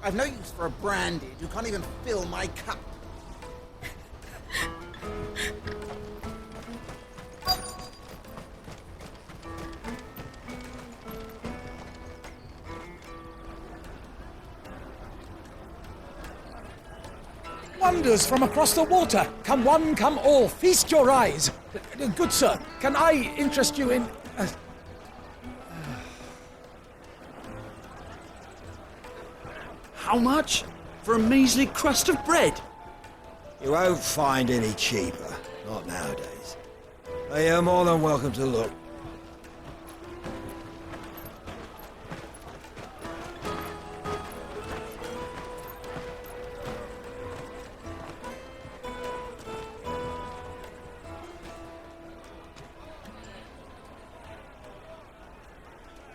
I've no use for a brandy who can't even fill my cup. Wonders from across the water. Come one, come all, feast your eyes. Good sir, can I interest you in... How much? For a measly crust of bread? You won't find any cheaper. Not nowadays. But you're more than welcome to look.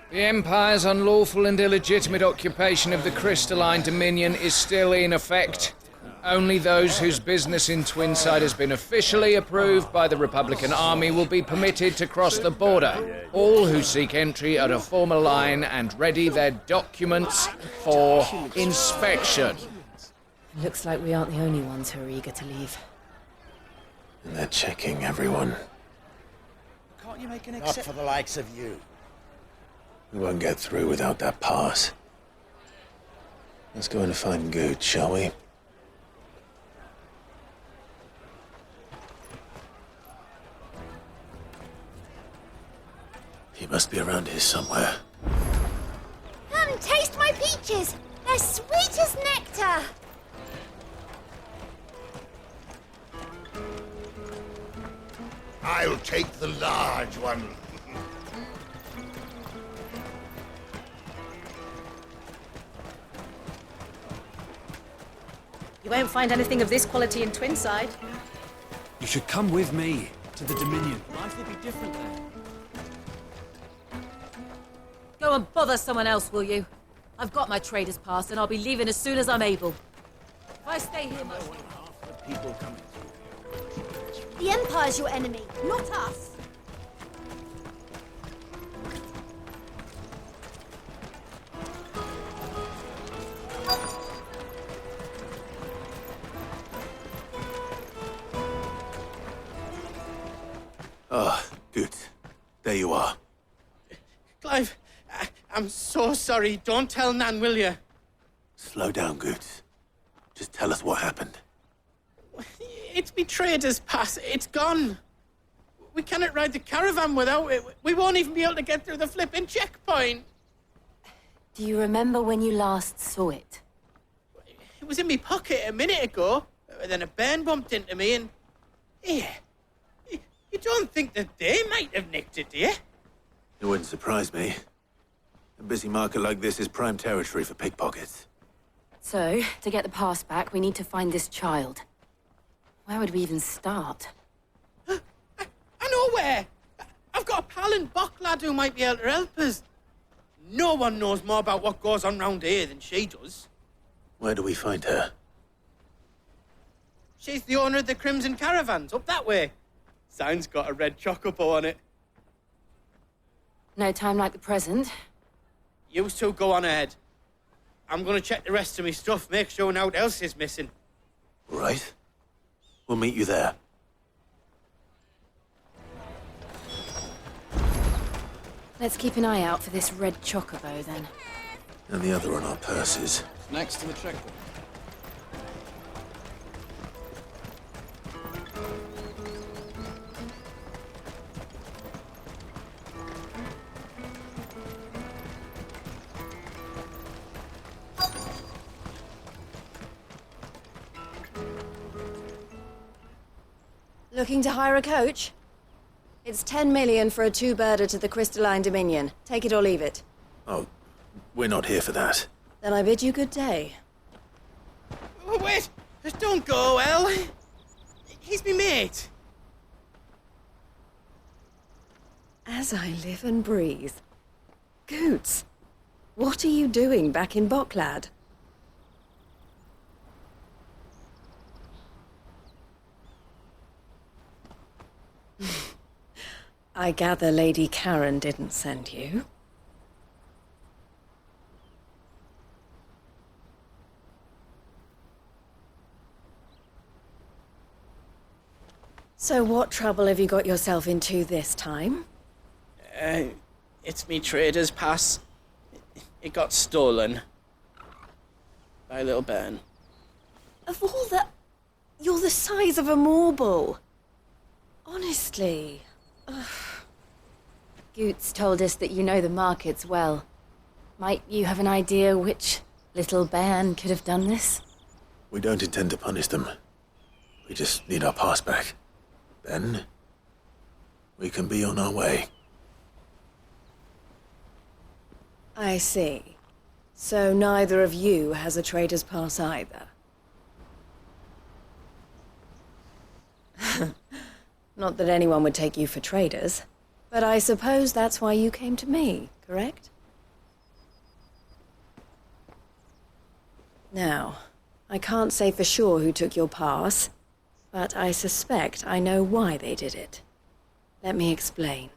The Empire's unlawful and illegitimate occupation of the Crystalline Dominion is still in effect. Only those whose business in Twinside has been officially approved by the Republican Army will be permitted to cross the border. All who seek entry are to form a line and ready their documents for inspection. Looks like we aren't the only ones who are eager to leave. And they're checking everyone. Can't you make an exception? Not for the likes of you. We won't get through without that pass. Let's go in and find Good, shall we? He must be around here somewhere. Come, taste my peaches! They're sweet as nectar! I'll take the large one. You won't find anything of this quality in Twinside. You should come with me to the Dominion. Life will be different there. Go and bother someone else, will you? I've got my trader's pass and I'll be leaving as soon as I'm able. If I stay here much... The Empire's your enemy, not us. Ah, good. There you are. Clive, I'm so sorry. Don't tell Nan, will you? Slow down, Goods. Just tell us what happened. It's me trader's pass. It's gone. We cannot ride the caravan without it. We won't even be able to get through the flipping checkpoint. Do you remember when you last saw it? It was in my pocket a minute ago. Then a bairn bumped into me and... Here. You don't think that they might have nicked it, do you? It wouldn't surprise me. A busy market like this is prime territory for pickpockets. So, to get the pass back, we need to find this child. Where would we even start? I know where! I've got a pal in Boklad who might be able to help us. No one knows more about what goes on round here than she does. Where do we find her? She's the owner of the Crimson Caravans, up that way. Sign's got a red chocobo on it. No time like the present. You two go on ahead. I'm gonna check the rest of my stuff, make sure no one else is missing. Right. We'll meet you there. Let's keep an eye out for this red chocobo, then. And the other on our purses. Next to the checkpoint. Looking to hire a coach? It's 10 million for a two-birder to the Crystalline Dominion. Take it or leave it. Oh, we're not here for that. Then I bid you good day. Oh, wait! Don't go, El. He's me mate. As I live and breathe. Goots, what are you doing back in Boklad? I gather Lady Karen didn't send you. So what trouble have you got yourself into this time? It's me trader's pass. It got stolen. By little Ben. Of all the... You're the size of a marble. Honestly. Ugh. Goots told us that you know the markets well. Might you have an idea which little bairn could have done this? We don't intend to punish them. We just need our pass back. Then, we can be on our way. I see. So neither of you has a trader's pass either. Not that anyone would take you for traders, but I suppose that's why you came to me, correct? Now, I can't say for sure who took your pass, but I suspect I know why they did it. Let me explain.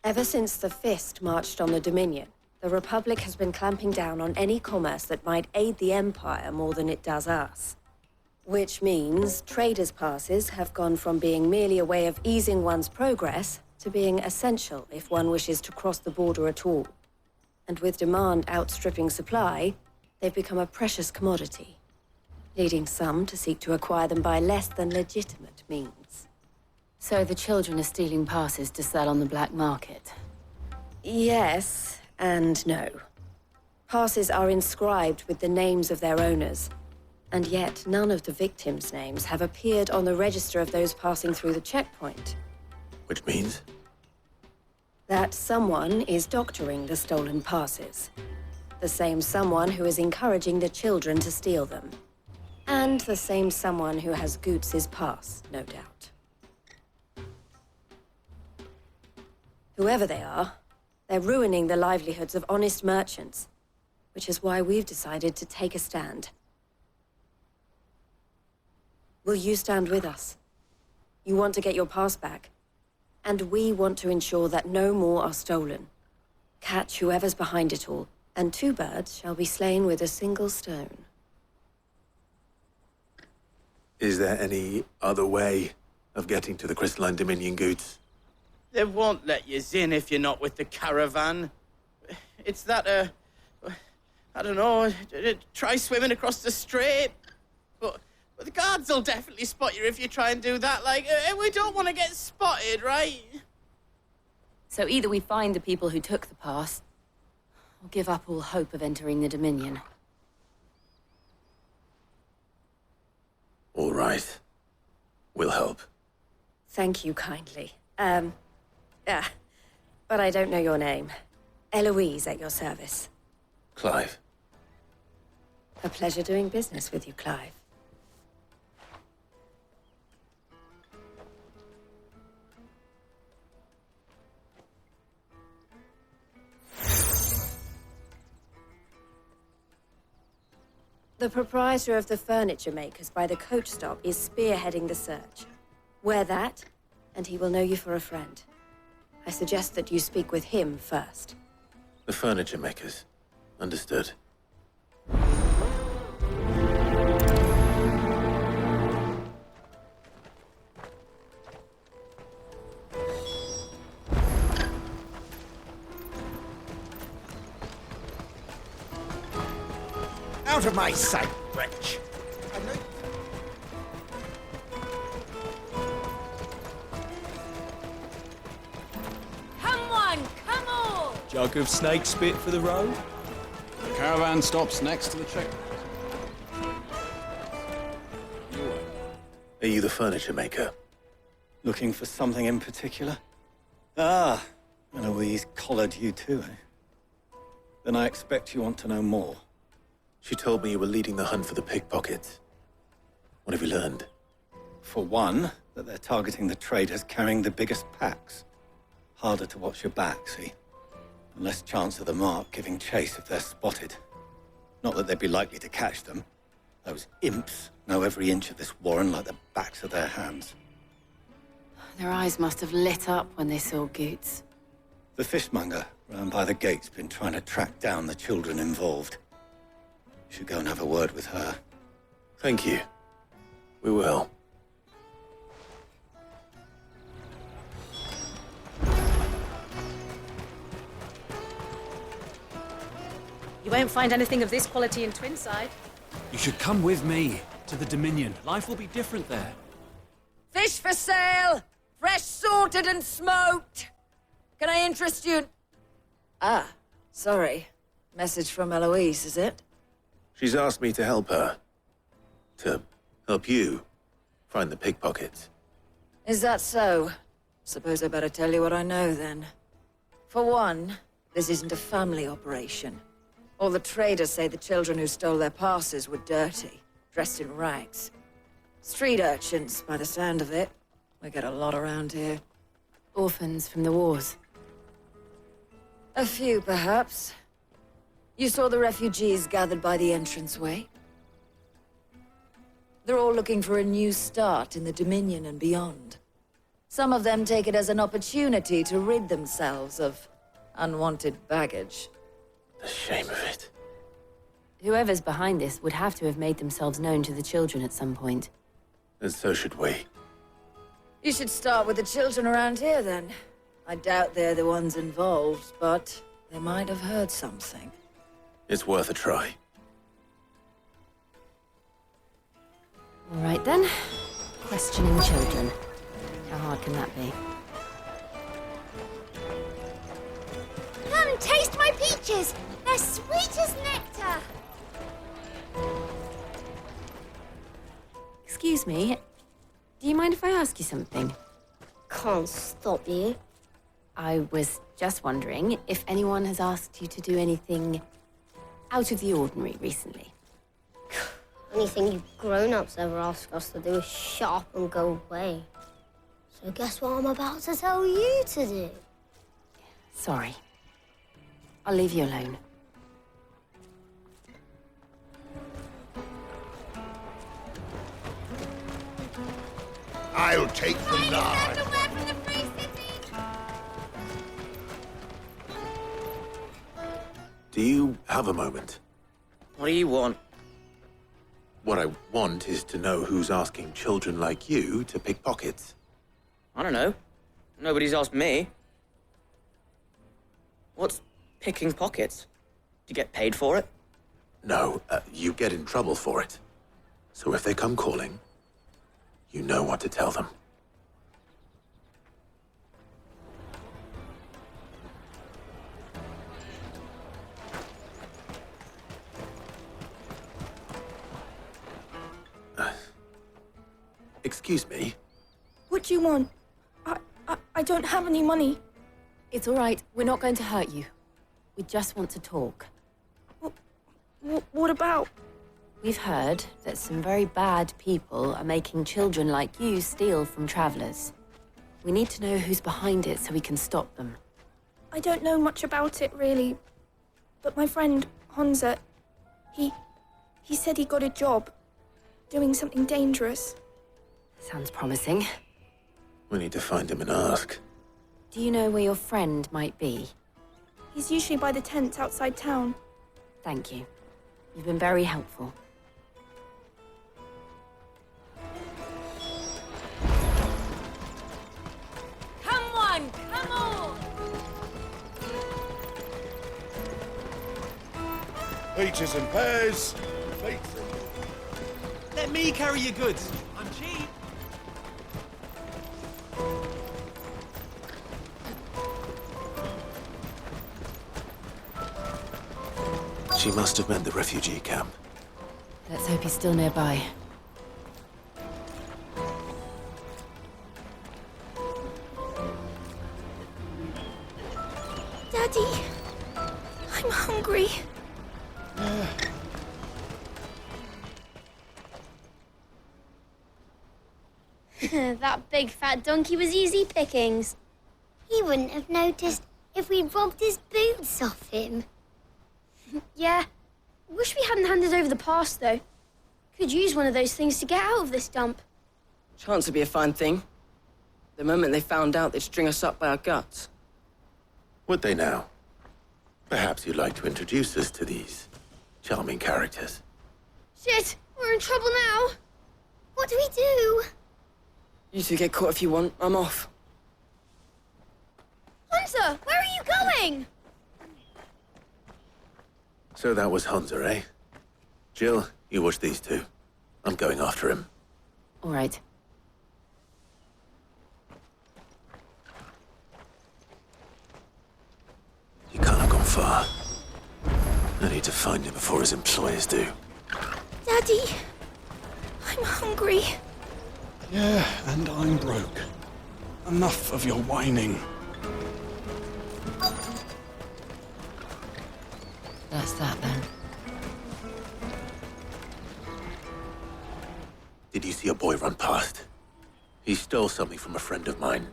Ever since the Fist marched on the Dominion, the Republic has been clamping down on any commerce that might aid the Empire more than it does us. Which means traders' passes have gone from being merely a way of easing one's progress to being essential if one wishes to cross the border at all. And with demand outstripping supply, they've become a precious commodity, leading some to seek to acquire them by less than legitimate means. So the children are stealing passes to sell on the black market? Yes and no. Passes are inscribed with the names of their owners, and yet none of the victims' names have appeared on the register of those passing through the checkpoint. Which means? That someone is doctoring the stolen passes. The same someone who is encouraging the children to steal them. And the same someone who has Goots's pass, no doubt. Whoever they are, they're ruining the livelihoods of honest merchants, which is why we've decided to take a stand. Will you stand with us? You want to get your pass back, and we want to ensure that no more are stolen. Catch whoever's behind it all, and two birds shall be slain with a single stone. Is there any other way of getting to the Crystalline Dominion, Goots? They won't let you in if you're not with the caravan. It's that, I don't know, try swimming across the strait. But the guards will definitely spot you if you try and do that. Like, we don't want to get spotted, right? So either we find the people who took the pass, or give up all hope of entering the Dominion. All right. We'll help. Thank you kindly. But I don't know your name. Eloise at your service. Clive. A pleasure doing business with you, Clive. The proprietor of the furniture makers by the coach stop is spearheading the search. Wear that, and he will know you for a friend. I suggest that you speak with him first. The furniture makers. Understood. Out of my sight, wretch! Come on! Jug of snake spit for the road? The caravan stops next to the checkpoint. Are you the furniture maker? Looking for something in particular? Ah, Eloise collared you too, eh? Then I expect you want to know more. She told me you were leading the hunt for the pickpockets. What have you learned? For one, that they're targeting the traders carrying the biggest packs. Harder to watch your back, see? And less chance of the mark giving chase if they're spotted. Not that they'd be likely to catch them. Those imps know every inch of this warren like the backs of their hands. Their eyes must have lit up when they saw Goots. The fishmonger round by the gate's been trying to track down the children involved. You should go and have a word with her. Thank you. We will. You won't find anything of this quality in Twinside. You should come with me to the Dominion. Life will be different there. Fish for sale! Fresh sorted and smoked! Can I interest you? Ah, sorry. Message from Eloise, is it? She's asked me to help her. To help you find the pickpockets. Is that so? Suppose I better tell you what I know, then. For one, this isn't a family operation. All the traders say the children who stole their passes were dirty, dressed in rags. Street urchins, by the sound of it. We get a lot around here. Orphans from the wars. A few, perhaps. You saw the refugees gathered by the entranceway? They're all looking for a new start in the Dominion and beyond. Some of them take it as an opportunity to rid themselves of unwanted baggage. The shame of it. Whoever's behind this would have to have made themselves known to the children at some point. And so should we. You should start with the children around here, then. I doubt they're the ones involved, but they might have heard something. It's worth a try. All right, then. Questioning children. How hard can that be? Come and taste my peaches. They're sweet as nectar. Excuse me. Do you mind if I ask you something? Can't stop you. I was just wondering if anyone has asked you to do anything out of the ordinary recently. Anything you grown-ups ever ask us to do is shut up and go away. So guess what I'm about to tell you to do? Sorry. I'll leave you alone. I'll take the large. Do you have a moment? What do you want? What I want is to know who's asking children like you to pick pockets. I don't know. Nobody's asked me. What's picking pockets? Do you get paid for it? No, you get in trouble for it. So if they come calling, you know what to tell them. Excuse me? What do you want? I don't have any money. It's all right. We're not going to hurt you. We just want to talk. What about? We've heard that some very bad people are making children like you steal from travelers. We need to know who's behind it so we can stop them. I don't know much about it, really. But my friend, Honza, he said he got a job doing something dangerous. Sounds promising. We need to find him and ask. Do you know where your friend might be? He's usually by the tents outside town. Thank you. You've been very helpful. Come on, come on! Peaches and pears. Let me carry your goods. I'm cheap. She must have meant the refugee camp. Let's hope he's still nearby. Daddy, I'm hungry. That big fat donkey was easy pickings. He wouldn't have noticed if we'd robbed his boots off him. Yeah. Wish we hadn't handed over the pass, though. Could use one of those things to get out of this dump. Chance would be a fine thing. The moment they found out, they'd string us up by our guts. Would they now? Perhaps you'd like to introduce us to these charming characters. Shit, we're in trouble now. What do we do? You two get caught if you want. I'm off. Hunter, where are you going? So that was Hunter, eh? Jill, you watch these two. I'm going after him. All right. He can't have gone far. I need to find him before his employers do. Daddy, I'm hungry. Yeah, and I'm broke. Enough of your whining. That's that then. Did you see a boy run past? He stole something from a friend of mine.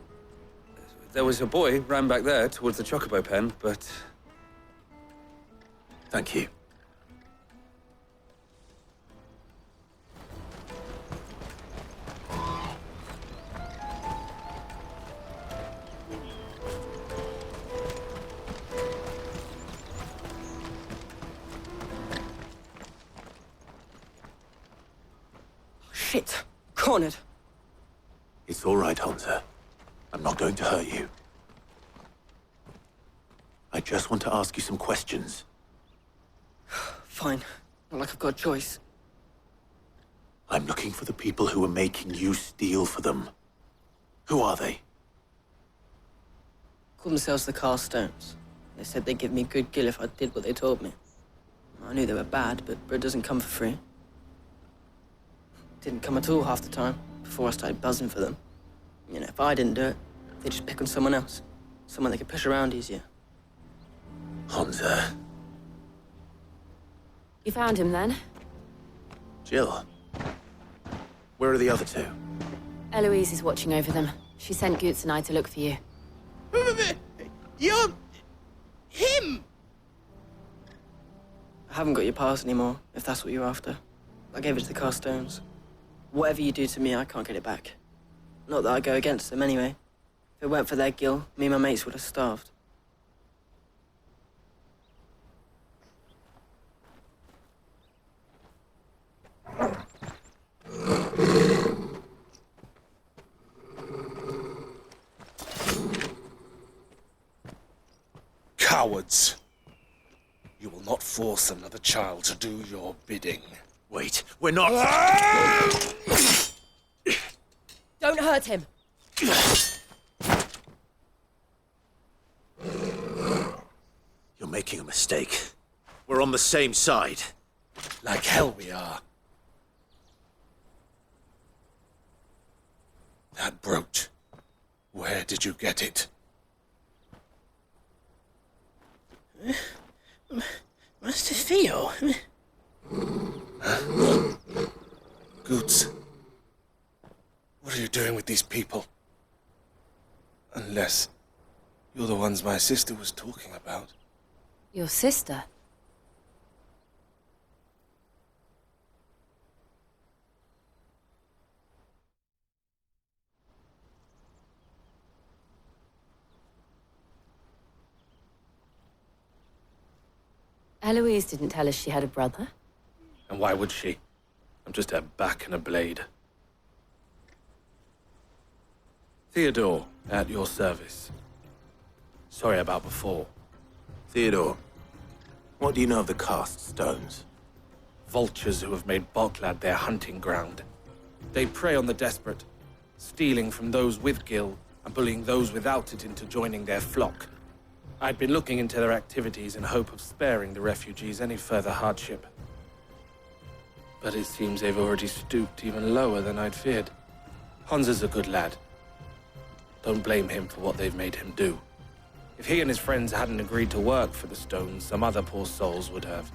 There was a boy ran back there towards the chocobo pen, but... Thank you. Shit. Cornered. It's all right, Hunter. I'm not going to hurt you. I just want to ask you some questions. Fine. Not like I've got a choice. I'm looking for the people who are making you steal for them. Who are they? Called themselves the Carstones. They said they'd give me good gill if I did what they told me. I knew they were bad, but bread doesn't come for free. Didn't come at all half the time, before I started buzzing for them. You know, if I didn't do it, they'd just pick on someone else. Someone they could push around easier. Hunter. You found him then? Jill. Where are the other two? Eloise is watching over them. She sent Goots and I to look for you. You're... him! I haven't got your pass anymore, if that's what you're after. I gave it to the Carstones. Whatever you do to me, I can't get it back. Not that I go against them anyway. If it weren't for their gill, me and my mates would have starved. Cowards! You will not force another child to do your bidding. Wait, we're not... Don't hurt him! You're making a mistake. We're on the same side. Like hell we are. That brooch. Where did you get it? Master Theo? Goots. What are you doing with these people? Unless you're the ones my sister was talking about. Your sister? Eloise didn't tell us she had a brother. And why would she? I'm just her back and a blade. Theodore, at your service. Sorry about before. Theodore, what do you know of the cast stones? Vultures who have made Boklad their hunting ground. They prey on the desperate, stealing from those with gil and bullying those without it into joining their flock. I'd been looking into their activities in hope of sparing the refugees any further hardship. But it seems they've already stooped even lower than I'd feared. Hansa's a good lad. Don't blame him for what they've made him do. If he and his friends hadn't agreed to work for the stones, some other poor souls would have.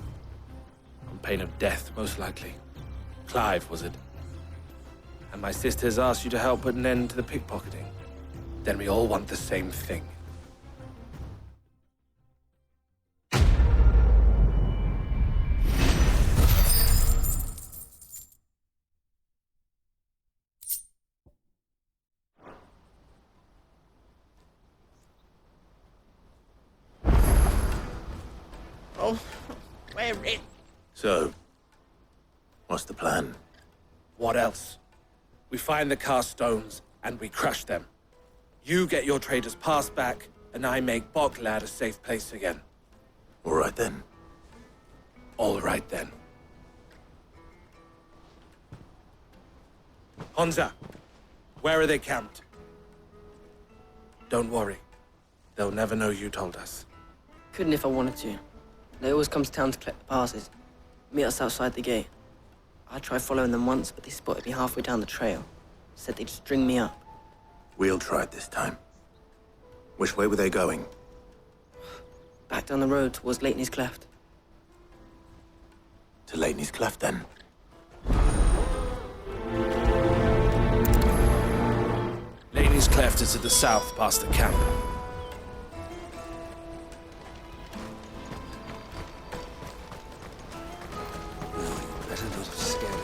On pain of death, most likely. Clive, was it? And my sisters asked you to help put an end to the pickpocketing. Then we all want the same thing. Oh, we're in. So, what's the plan? What else? We find the cast stones and we crush them. You get your trader's pass back, and I make Boklad a safe place again. All right then. All right then. Honza, where are they camped? Don't worry. They'll never know you told us. Couldn't if I wanted to. They always come to town to collect the passes. Meet us outside the gate. I tried following them once, but they spotted me halfway down the trail. Said they'd string me up. We'll try it this time. Which way were they going? Back down the road towards Lateney's Cleft. To Lateney's Cleft, then. Lateney's Cleft is to the south, past the camp. Better not have scared him.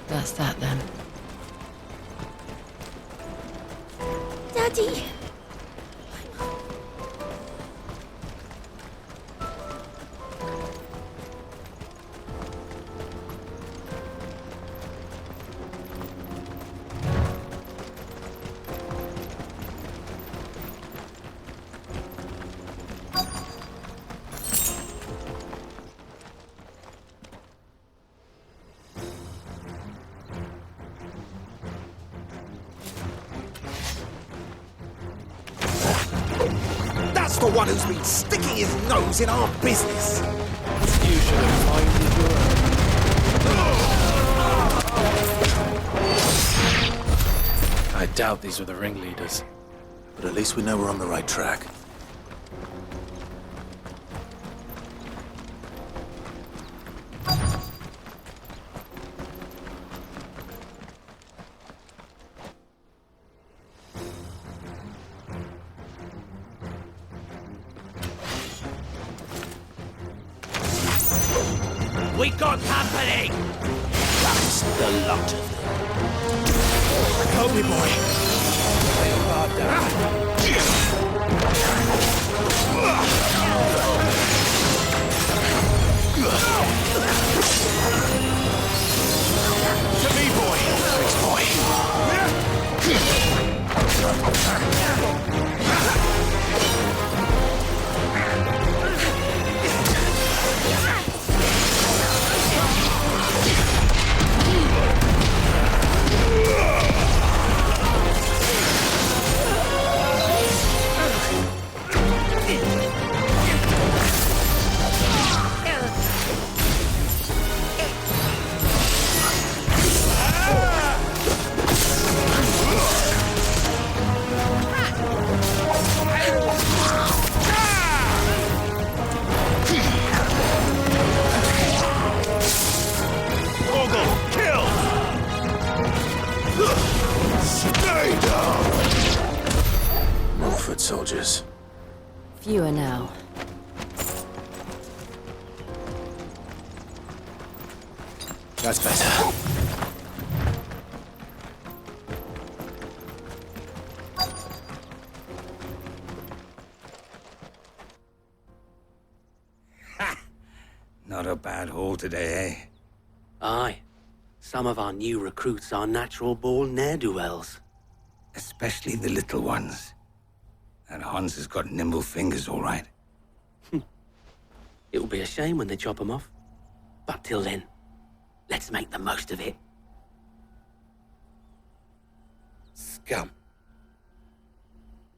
That's that then. Daddy! That's the one who's been sticking his nose in our business. You should have minded your own. I doubt these were the ringleaders. But at least we know we're on the right track. We got company! That's the lot of them. Help me, boy. Lay your guard down. To me, boy. Thanks, boy. Soldiers. Fewer now. That's better. Not a bad haul today, eh? Aye. Some of our new recruits are natural-born ne'er-do-wells. Especially the little ones. And Hans has got nimble fingers, all right. It'll be a shame when they chop them off. But till then, let's make the most of it. Scum.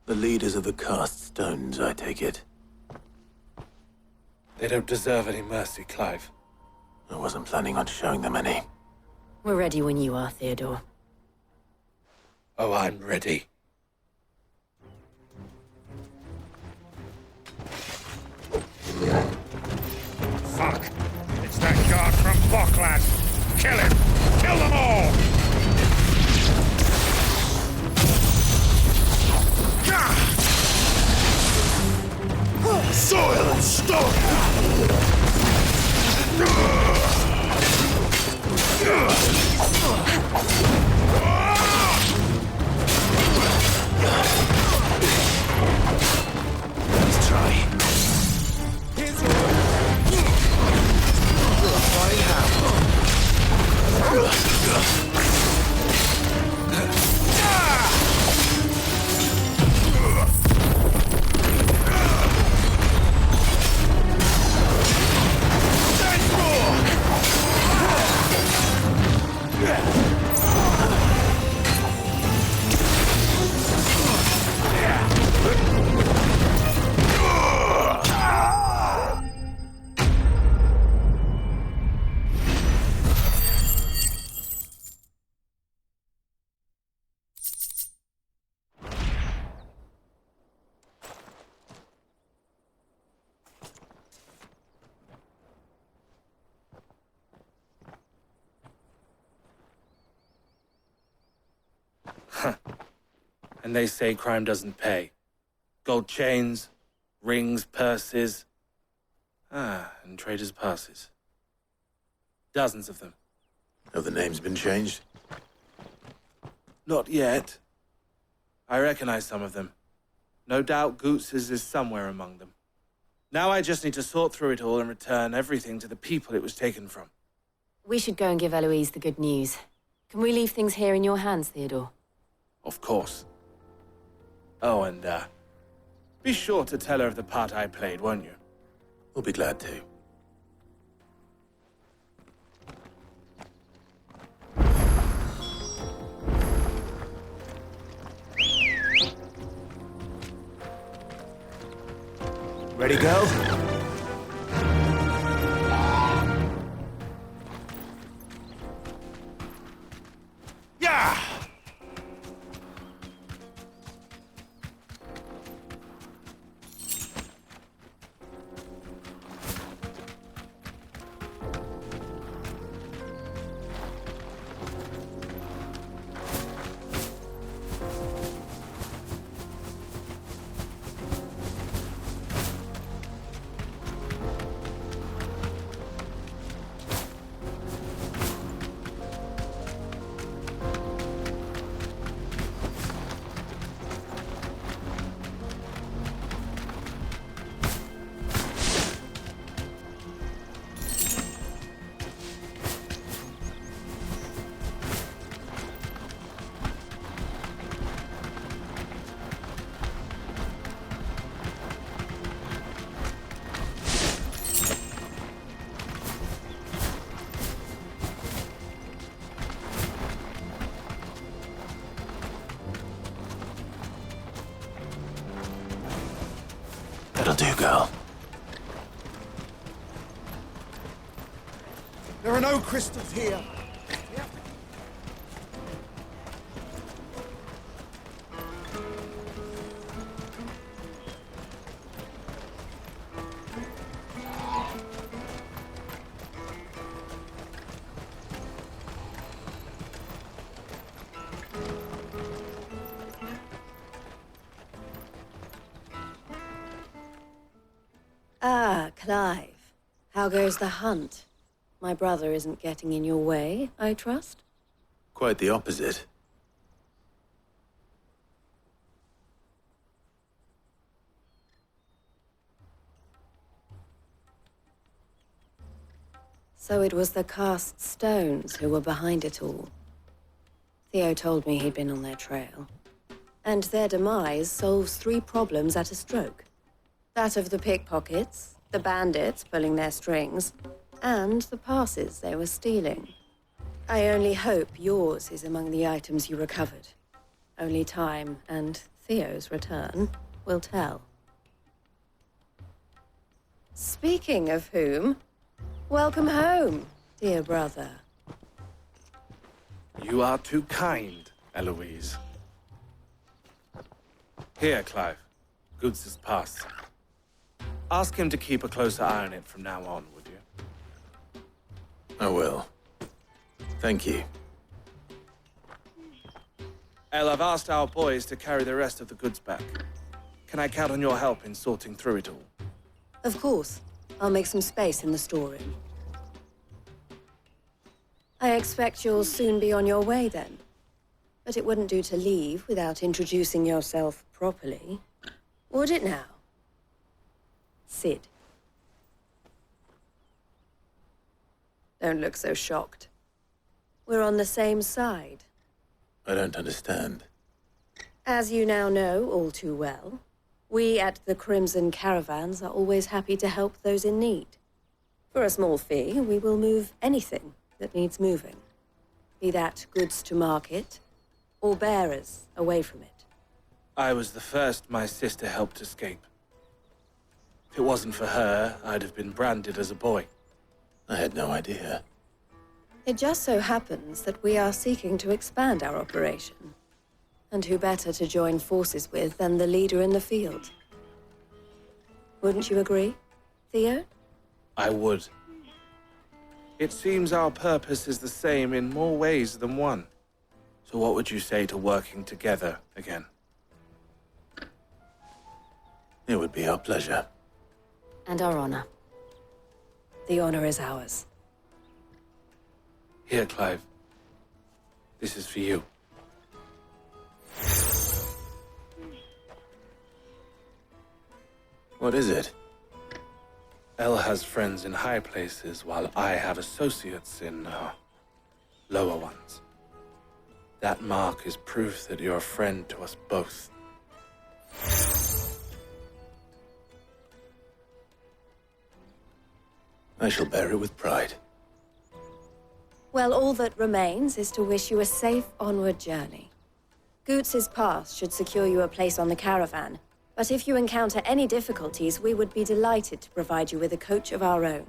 The leaders of the cast stones, I take it. They don't deserve any mercy, Clive. I wasn't planning on showing them any. We're ready when you are, Theodore. Oh, I'm ready. Fuck! It's that guard from Boklad! Kill him! Kill them all! Soil and stone! And they say crime doesn't pay. Gold chains, rings, purses. And traders' passes. Dozens of them. Have the names been changed? Not yet. I recognize some of them. No doubt Goots's is somewhere among them. Now I just need to sort through it all and return everything to the people it was taken from. We should go and give Eloise the good news. Can we leave things here in your hands, Theodore? Of course. Oh, and, be sure to tell her of the part I played, won't you? We'll be glad to. Ready, go? Yeah! That'll do, girl. There are no crystals here. Ah, Clive. How goes the hunt? My brother isn't getting in your way, I trust? Quite the opposite. So it was the cast stones who were behind it all. Theo told me he'd been on their trail. And their demise solves 3 problems at a stroke. That of the pickpockets, the bandits pulling their strings, and the passes they were stealing. I only hope yours is among the items you recovered. Only time and Theo's return will tell. Speaking of whom, welcome home, dear brother. You are too kind, Eloise. Here, Clive. Goods' pass. Ask him to keep a closer eye on it from now on, would you? I will. Thank you. El, I've asked our boys to carry the rest of the goods back. Can I count on your help in sorting through it all? Of course. I'll make some space in the storeroom. I expect you'll soon be on your way then. But it wouldn't do to leave without introducing yourself properly. Would it now? Sid. Don't look so shocked. We're on the same side. I don't understand. As you now know all too well, we at the Crimson Caravans are always happy to help those in need. For a small fee, we will move anything that needs moving. Be that goods to market, or bearers away from it. I was the first my sister helped escape. If it wasn't for her, I'd have been branded as a boy. I had no idea. It just so happens that we are seeking to expand our operation. And who better to join forces with than the leader in the field? Wouldn't you agree, Theo? I would. It seems our purpose is the same in more ways than one. So what would you say to working together again? It would be our pleasure. And our honor. The honor is ours. Here, Clive. This is for you. What is it? Elle has friends in high places, while I have associates in, lower ones. That mark is proof that you're a friend to us both. I shall bear it with pride. Well, all that remains is to wish you a safe onward journey. Goots's pass should secure you a place on the caravan, but if you encounter any difficulties, we would be delighted to provide you with a coach of our own.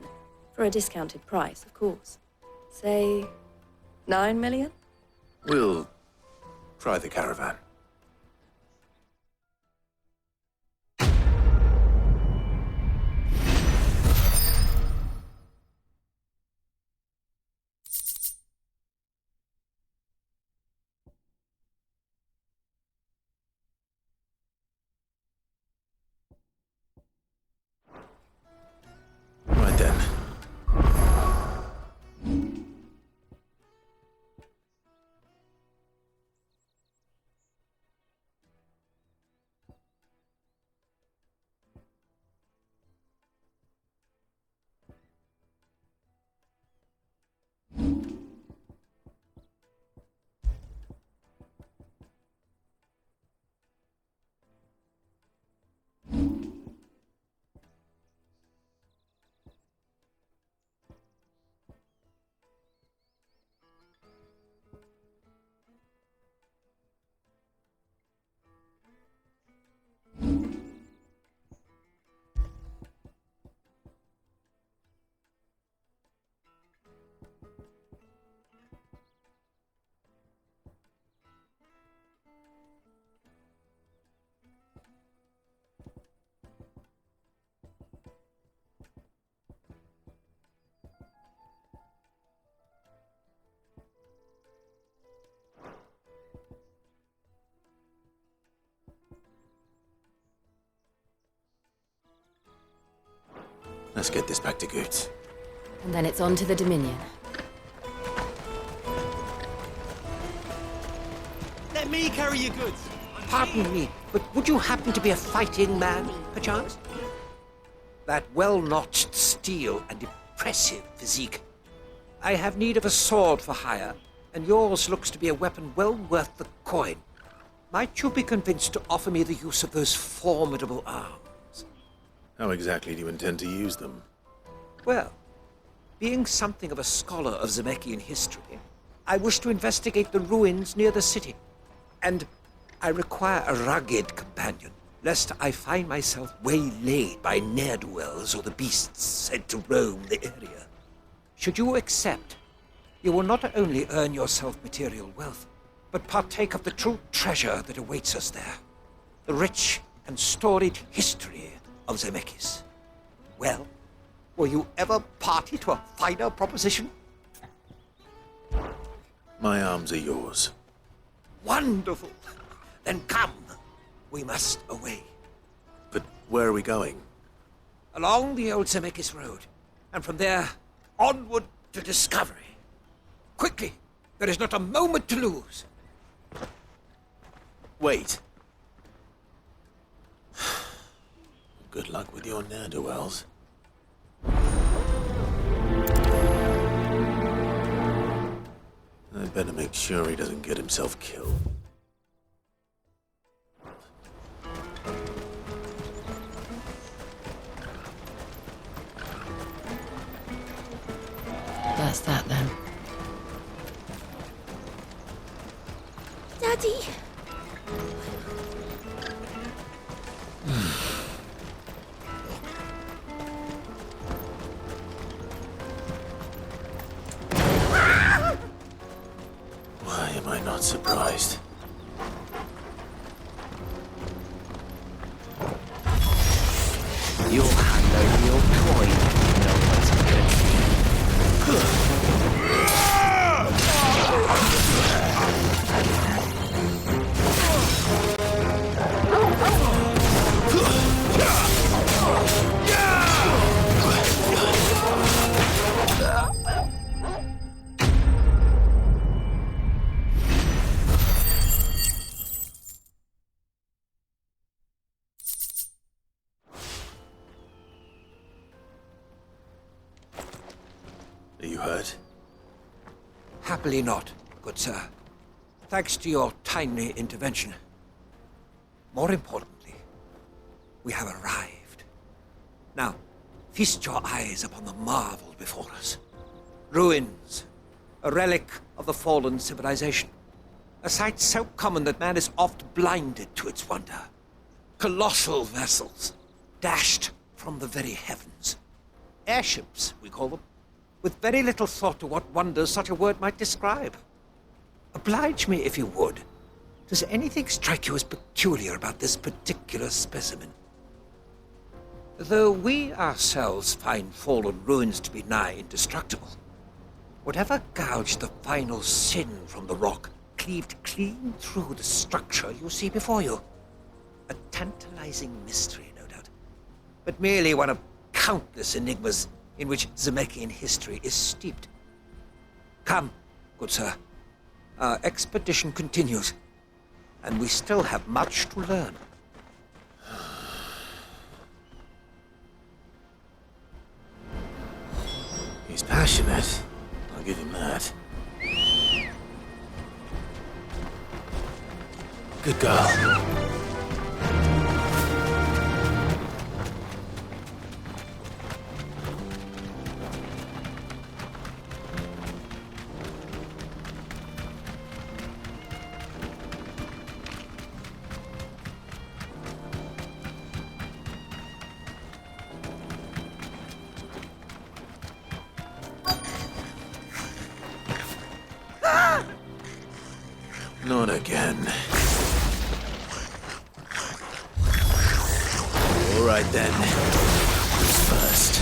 For a discounted price, of course. Say, 9 million? We'll try the caravan. Right then. Let's get this back to Goots. And then it's on to the Dominion. Let me carry your goods. Pardon me, but would you happen to be a fighting man, perchance? That well-notched steel and impressive physique. I have need of a sword for hire, and yours looks to be a weapon well worth the coin. Might you be convinced to offer me the use of those formidable arms? How exactly do you intend to use them? Well, being something of a scholar of Zemeckis history, I wish to investigate the ruins near the city. And I require a rugged companion, lest I find myself waylaid by ne'er-do-wells or the beasts sent to roam the area. Should you accept, you will not only earn yourself material wealth, but partake of the true treasure that awaits us there. The rich and storied history of Zemeckis. Well, were you ever party to a finer proposition? My arms are yours. Wonderful! Then come. We must away. But where are we going? Along the old Zemeckis Road, and from there, onward to discovery. Quickly! There is not a moment to lose. Wait. Good luck with your ne'er-do-wells. I'd better make sure he doesn't get himself killed. That's that then. Daddy! Why am I not surprised? You'll handle your toy. No one's good. you hurt? Happily not, good sir. Thanks to your timely intervention. More importantly, we have arrived. Now, feast your eyes upon the marvel before us. Ruins, a relic of the fallen civilization. A sight so common that man is oft blinded to its wonder. Colossal vessels, dashed from the very heavens. Airships, we call them, with very little thought to what wonders such a word might describe. Oblige me if you would. Does anything strike you as peculiar about this particular specimen? Though we ourselves find fallen ruins to be nigh indestructible, whatever gouged the final sin from the rock cleaved clean through the structure you see before you. A tantalizing mystery, no doubt, but merely one of countless enigmas in which Zemeckyan history is steeped. Come, good sir. Our expedition continues, and we still have much to learn. He's passionate. I'll give him that. Good girl. Not again. All right then. Who's first?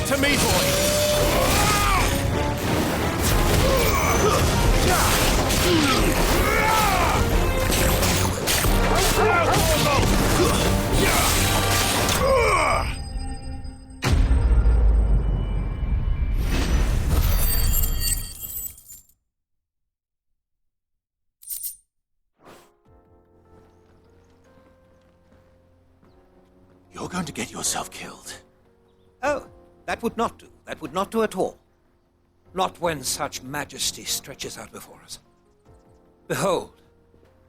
To me, boy! You're going to get yourself killed. Oh, that would not do. That would not do at all. Not when such majesty stretches out before us. Behold,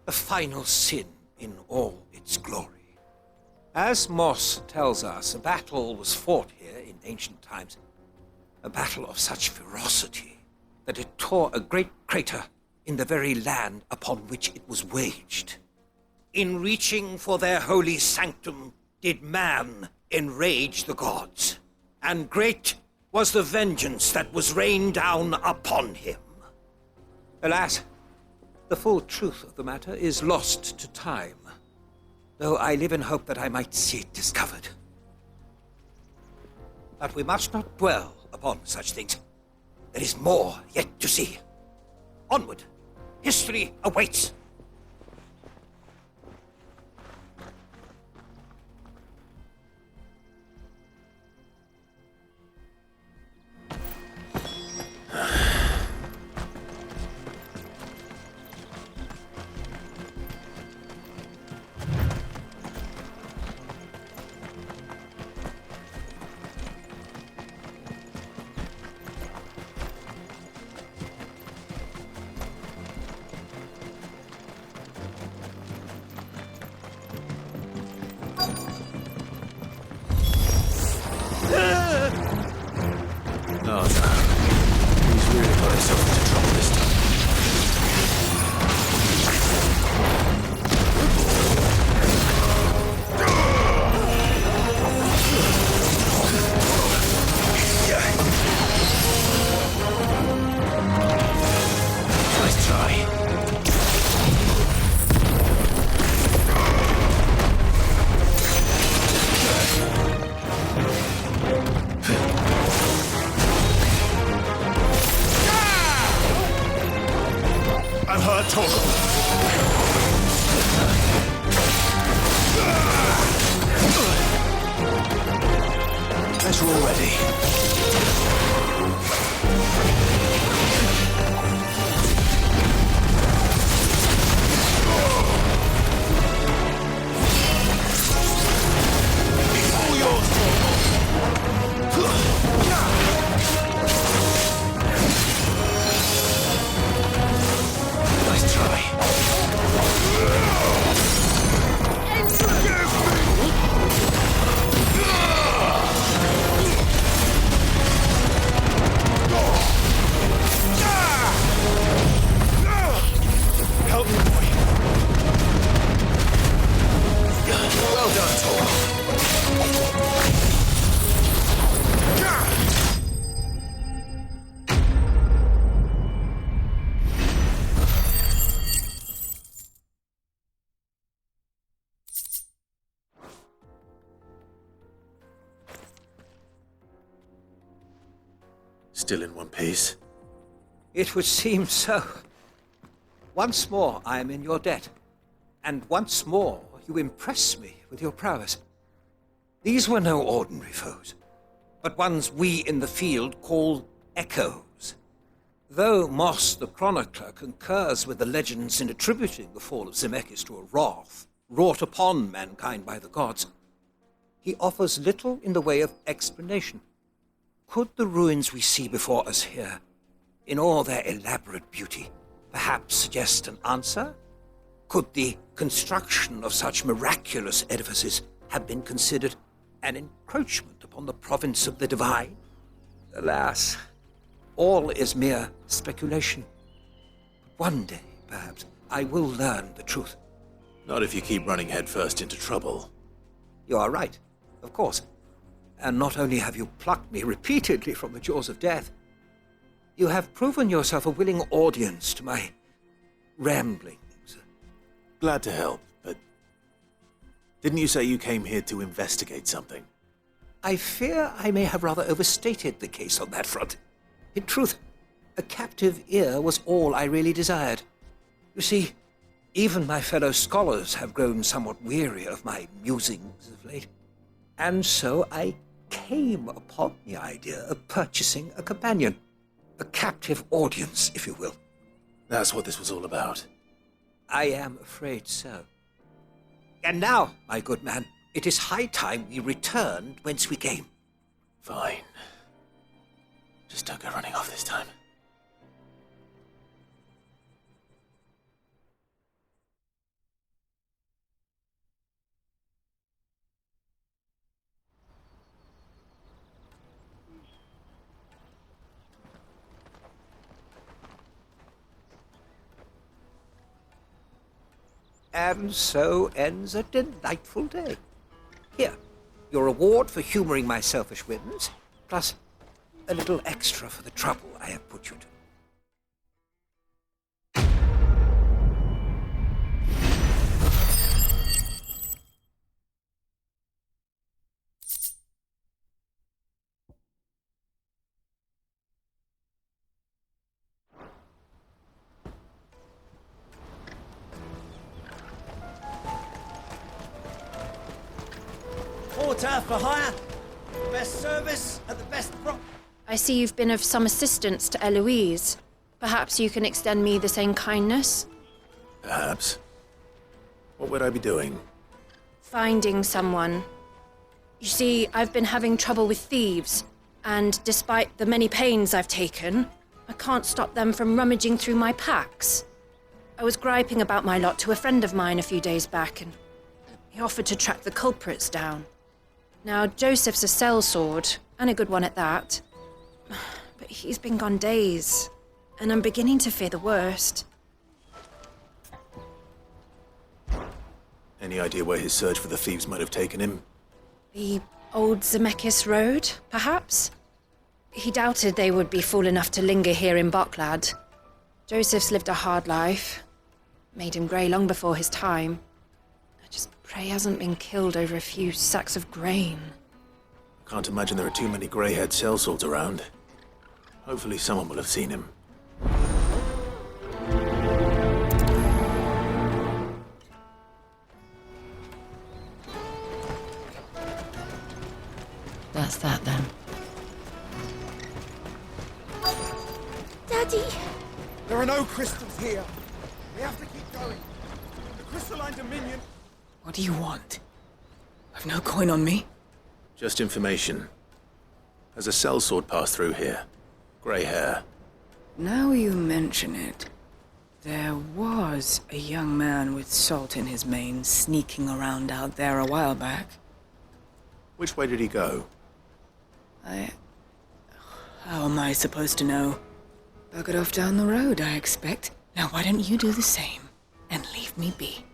the final sin in all its glory. As Moss tells us, a battle was fought here in ancient times. A battle of such ferocity that it tore a great crater in the very land upon which it was waged. In reaching for their holy sanctum, did man enrage the gods, and great was the vengeance that was rained down upon him. Alas, the full truth of the matter is lost to time, though I live in hope that I might see it discovered. But we must not dwell upon such things. There is more yet to see. Onward! History awaits! No, he's really got himself into trouble this time. Nice try. I've heard talk of Nice try. Help me, boy. Well done, Tor. Still in one piece? It would seem so. Once more I am in your debt, and once more you impress me with your prowess. These were no ordinary foes, but ones we in the field call echoes. Though Moss the Chronicler concurs with the legends in attributing the fall of Zemeckis to a wrath wrought upon mankind by the gods, he offers little in the way of explanation. Could the ruins we see before us here, in all their elaborate beauty, perhaps suggest an answer? Could the construction of such miraculous edifices have been considered an encroachment upon the province of the divine? Alas, all is mere speculation. One day, perhaps, I will learn the truth. Not if you keep running headfirst into trouble. You are right, of course. And not only have you plucked me repeatedly from the jaws of death, you have proven yourself a willing audience to my ramblings. Glad to help, but didn't you say you came here to investigate something? I fear I may have rather overstated the case on that front. In truth, a captive ear was all I really desired. You see, even my fellow scholars have grown somewhat weary of my musings of late. And so I came upon the idea of purchasing a companion. A captive audience, if you will. That's what this was all about. I am afraid so. And now, my good man, it is high time we returned whence we came. Fine. Just don't go running off this time. And so ends a delightful day. Here, your reward for humoring my selfish whims, plus a little extra for the trouble I have put you to. Porter for hire. Best service at the best price. I see you've been of some assistance to Eloise. Perhaps you can extend me the same kindness? Perhaps. What would I be doing? Finding someone. You see, I've been having trouble with thieves, and despite the many pains I've taken, I can't stop them from rummaging through my packs. I was griping about my lot to a friend of mine a few days back, and he offered to track the culprits down. Now, Joseph's a sellsword, and a good one at that. But he's been gone days, and I'm beginning to fear the worst. Any idea where his search for the thieves might have taken him? The old Zemeckis Road, perhaps? He doubted they would be fool enough to linger here in Boklad. Joseph's lived a hard life. Made him grey long before his time. I just pray he hasn't been killed over a few sacks of grain. Can't imagine there are too many grey-haired sellswords around. Hopefully someone will have seen him. That's that then. Daddy! There are no crystals here. We have to keep going. The crystalline dominion... What do you want? I've no coin on me. Just information. Has a sellsword passed through here? Grey hair. Now you mention it, there was a young man with salt in his mane sneaking around out there a while back. Which way did he go? How am I supposed to know? Buggered off down the road, I expect. Now why don't you do the same and leave me be?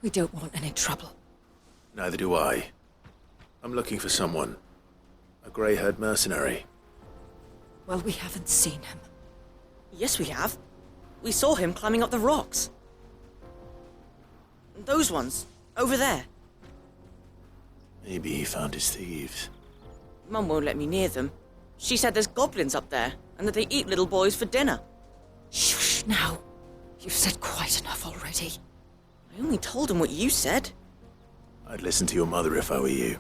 We don't want any trouble. Neither do I. I'm looking for someone. A grey-haired mercenary. Well, we haven't seen him. Yes, we have. We saw him climbing up the rocks. Those ones, over there. Maybe he found his thieves. Mum won't let me near them. She said there's goblins up there, and that they eat little boys for dinner. Shush now. You've said quite enough already. I only told him what you said. I'd listen to your mother if I were you.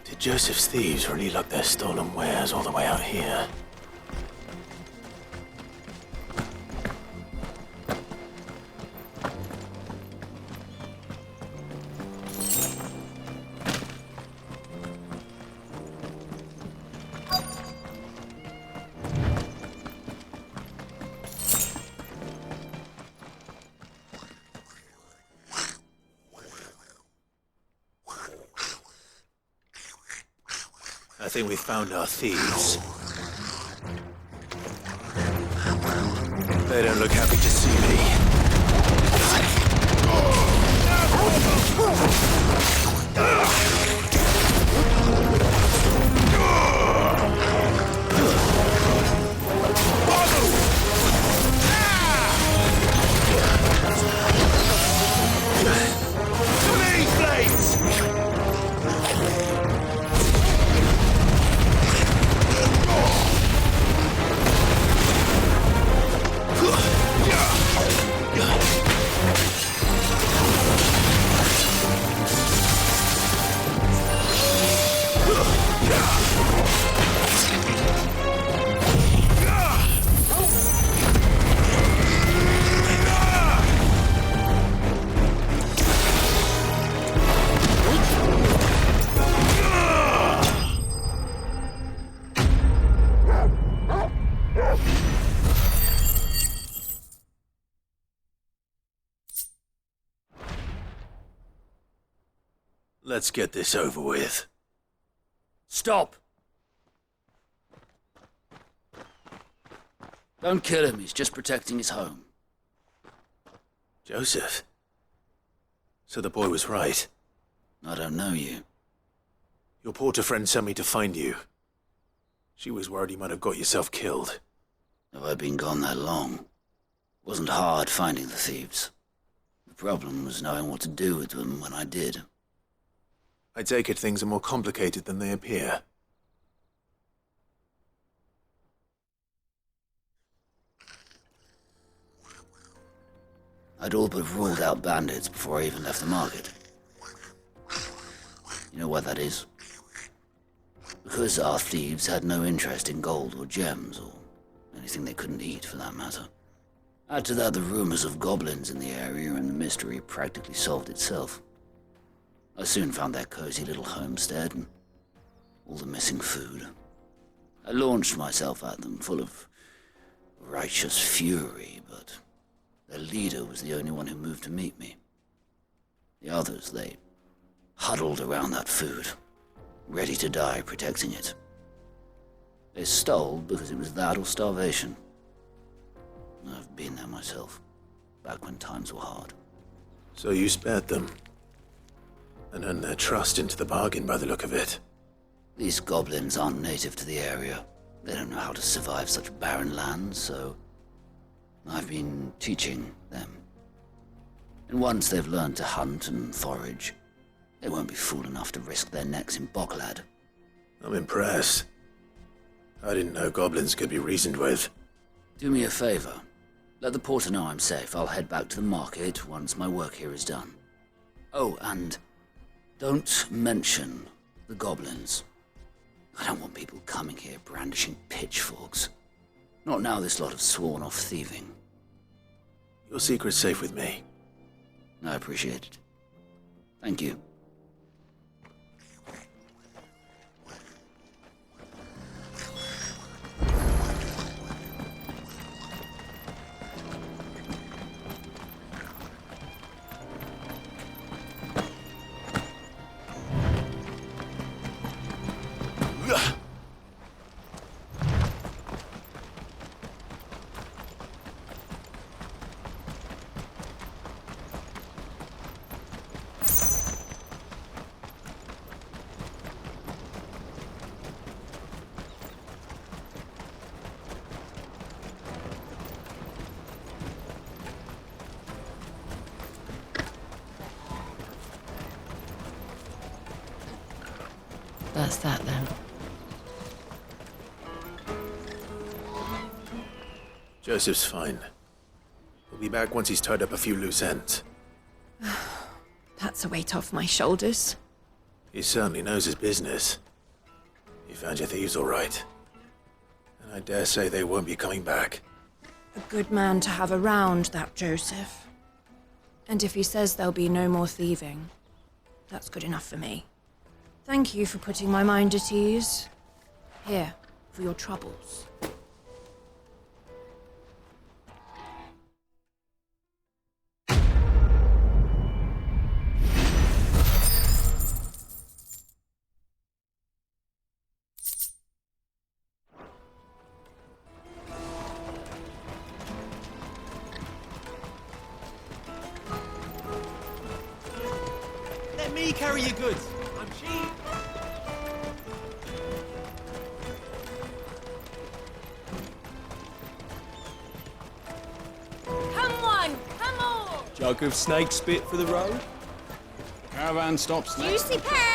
Did Joseph's thieves really lug their stolen wares all the way out here? I think we found our thieves. They don't look happy to see me. Let's get this over with. Stop! Don't kill him, he's just protecting his home. Joseph? So the boy was right. I don't know you. Your porter friend sent me to find you. She was worried you might have got yourself killed. Have I been gone that long? It wasn't hard finding the thieves. The problem was knowing what to do with them when I did. I take it things are more complicated than they appear. I'd all but ruled out bandits before I even left the market. You know why that is? Because our thieves had no interest in gold or gems, or anything they couldn't eat for that matter. Add to that the rumors of goblins in the area, and the mystery practically solved itself. I soon found their cozy little homestead and all the missing food. I launched myself at them, full of righteous fury, but Their leader was the only one who moved to meet me. The others, they huddled around that food, ready to die protecting it. They stole because it was that or starvation. I've been there myself, back when times were hard. So you spared them, and earned their trust into the bargain by the look of it. These goblins aren't native to the area. They don't know how to survive such barren lands, so I've been teaching them. And once they've learned to hunt and forage, they won't be fool enough to risk their necks in Boklad. I'm impressed. I didn't know goblins could be reasoned with. Do me a favor. Let the porter know I'm safe. I'll head back to the market once my work here is done. Oh, and don't mention the goblins. I don't want people coming here brandishing pitchforks. Not now this lot have sworn off thieving. Your secret's safe with me. I appreciate it. Thank you. That's that then. Joseph's fine. We'll be back once he's tied up a few loose ends. That's a weight off my shoulders. He certainly knows his business. You found your thieves all right. And I dare say they won't be coming back. A good man to have around, that Joseph. And if he says there'll be no more thieving, that's good enough for me. Thank you for putting my mind at ease. Here, for your troubles. Let me carry your goods. I'm cheap. Come on! Come on! Jug of snake spit for the road? Caravan stops next. Juicy pear!